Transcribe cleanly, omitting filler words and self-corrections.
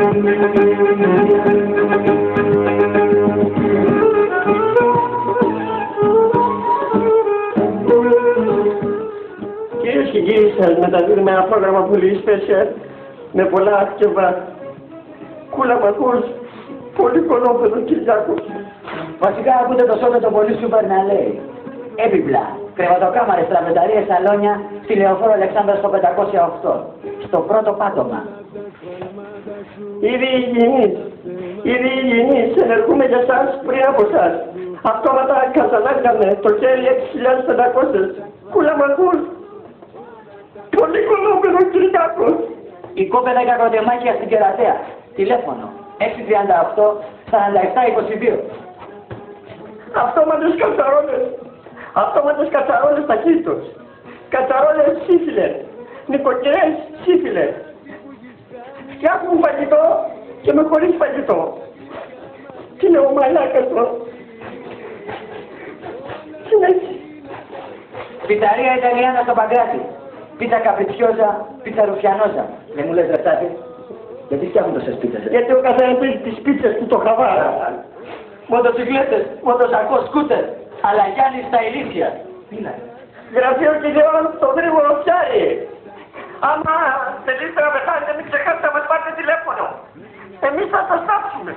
Κυρίες και κύριοι, σας μεταδίδουμε ένα πρόγραμμα πολύ special με πολλά άτκευα, κουλαμακούς, πολύ κολόπεδο Κυριάκος. Βασικά ακούτε το σώμα το πολύ σούπερ να λέει. Έπιπλα, κρεβατοκάμαρες, τραπεζαρίες, σαλόνια, στη Λεωφόρο Αλεξάνδρα στο 508, στο πρώτο πάτωμα. Ήδη υγιεινής, ενεργούμε για σας πριν από σας. Αυτόματα κατανάγκαμε το χέρι 6.500, κουλαμακούς, πολύ κολόπεδο Κυριάκος. Η κόπεδα κακοτεμάκια στην Κερατέα. Τηλέφωνο 638 4722. Αυτόματες κατσαρόλες ταχύτητος. Κατσαρόλες σύφυλλες. Νοικοκυρές σύφυλλες. Φτιάχνουν φαγητό και με χωρίς φαγητό. Τι είναι ο μαλάκας το. Τι είναι έτσι. Πιταρία Ιταλιάνα στο Παγκράτη. Πίτσα καπριτσιόζα, πίτσα ρουφιανόζα. Δεν μου λες ρεφτάτη. Γιατί φτιάχνουν τόσες πίτσες. Γιατί ο καθένας παίζει τις πίτσες του το χαβάρα. Μοτοσυκλέτες, μοτοσακό, σκούτερ. Αλλά Γιάννη στα ηλίθια. Γραφείο Κυριών στο γρήγορο πιάρι. Άμα θελήσετε να πεθάνετε, μην ξεχάσετε να μας πάρετε τηλέφωνο. Εμείς θα σας στάψουμε.